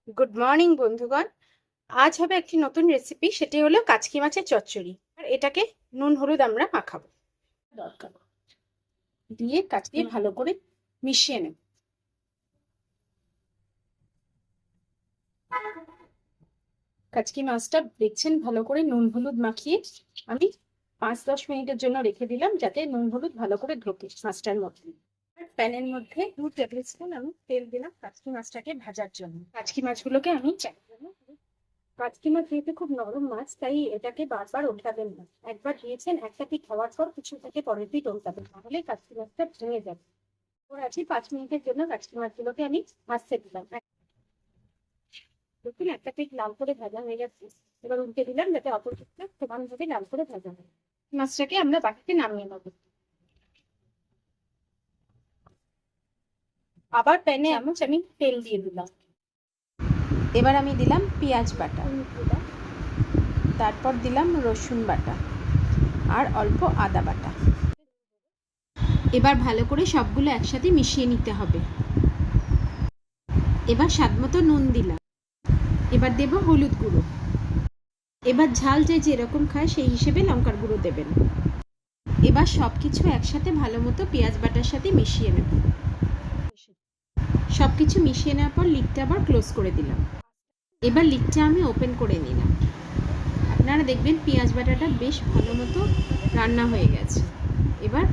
Good morning বন্ধুগণ। আজ হবে একটি নতুন রেসিপি, সেটি হলো কাচকি মাছের চচ্চড়ি। আর এটাকে নুন হলুদ আমরা মাখাবো। দরকার দিয়ে কাচকি ভালো করে মিশিয়ে নেব। কাচকি মাছটা দেখছেন ভালো করে নুন হলুদ মাখিয়ে আমি 5-10 মিনিটের জন্য রেখে দিলাম, যাতে নুন হলুদ ভালো করে ঢোকে মাছটার মধ্যে। প্যানের মধ্যে 2 টেবিল স্পুন আমি তেল দিলাম কাচকি মাছটাকে ভাজার জন্য। কাচকি মাছগুলোকে আমি কাচকি মাছ যেহেতু খুব নরম মাছ, তাই এটাকে বারবার উল্টাবেন না। একবার দিয়েছেন একটা পিঠ হওয়ার পর কিছু থেকে পরের পিঠ উল্টাবেন, তাহলে কাচকি মাছটা ভেঙে যাবে। ওর আছে 5 মিনিটের জন্য কাচকি মাছগুলোকে আমি ভাজতে দিলাম। দেখুন একটা পিঠ লাল করে ভাজা হয়ে গেছে। এবার উল্টে দিলাম যাতে অপর পিঠটা সমানভাবে লাল করে ভাজা হয়। মাছটাকে আমরা বাটিতে নামিয়ে নেব। আবার প্যানে আমি তেল দিয়ে দিলাম। এবার আমি দিলাম পেঁয়াজ বাটা, তারপর দিলাম রসুন বাটা আর অল্প আদা বাটা। এবার ভালো করে সবগুলো একসাথে মিশিয়ে নিতে হবে। এবার স্বাদমতো নুন দিলাম। এবার দেব হলুদ গুঁড়ো। এবার ঝাল যে যেরকম খায় সেই হিসেবে লঙ্কার গুঁড়ো দেবেন। এবার সব কিছু একসাথে ভালো মতো পেঁয়াজ বাটার সাথে মিশিয়ে নেব। সব কিছু মিশিয়ে নেওয়ার পর লিডটা আবার ক্লোজ করে দিলাম। এবার লিডটা আমি ওপেন করে নিলাম। আপনারা দেখবেন পেঁয়াজ বাটাটা বেশ ভালো মতো রান্না হয়ে গেছে। এবার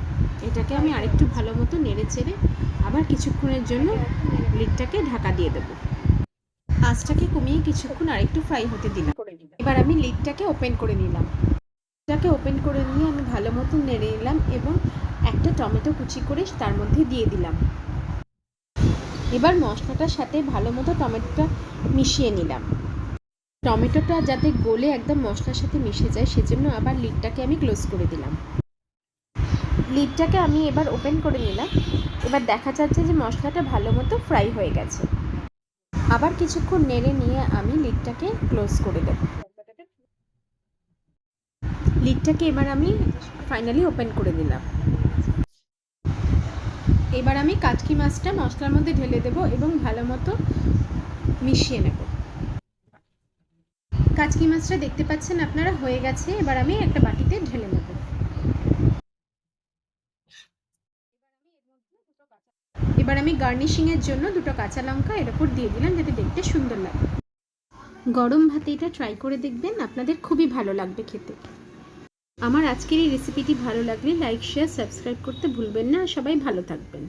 এটাকে আমি আরেকটু ভালো মতো নেড়ে চেড়ে আবার কিছুক্ষণের জন্য লিডটাকে ঢাকা দিয়ে দেবো। আঁচটাকে কমিয়ে কিছুক্ষণ আরেকটু ফ্রাই হতে দিলাম। এবার আমি লিডটাকে ওপেন করে নিলাম। লিডটাকে ওপেন করে নিয়ে আমি ভালো মতো নেড়ে নিলাম এবং একটা টমেটো কুচি করে তার মধ্যে দিয়ে দিলাম। এবার মশলাটার সাথে ভালো মতো টমেটোটা মিশিয়ে নিলাম। টমেটোটা যাতে গলে একদম মশলার সাথে মিশে যায়, সেজন্য আবার লিডটাকে আমি ক্লোজ করে দিলাম। লিডটাকে আমি এবার ওপেন করে নিলাম। এবার দেখা যাচ্ছে যে মশলাটা ভালো মতো ফ্রাই হয়ে গেছে। আবার কিছুক্ষণ নেড়ে নিয়ে আমি লিডটাকে ক্লোজ করে দেব। লিডটাকে এবার আমি ফাইনালি ওপেন করে দিলাম। এবার আমি কাচকি মাছটা মশলার মধ্যে ঢেলে দেব এবং ভালো মতো মিশিয়ে নেব। কাচকি মাছটা দেখতে পাচ্ছেন আপনারা হয়ে গেছে। এবার আমি একটা বাটিতে ঢেলে নেব। এবার আমি গার্নিশিংয়ের জন্য 2টো কাঁচা লঙ্কা এর উপর দিয়ে দিলাম, যাতে দেখতে সুন্দর লাগে। গরম ভাতে এটা ট্রাই করে দেখবেন, আপনাদের খুবই ভালো লাগবে খেতে। আমার আজকের এই রেসিপিটি ভালো লাগলে লাইক, শেয়ার, সাবস্ক্রাইব করতে ভুলবেন না। সবাই ভালো থাকবেন।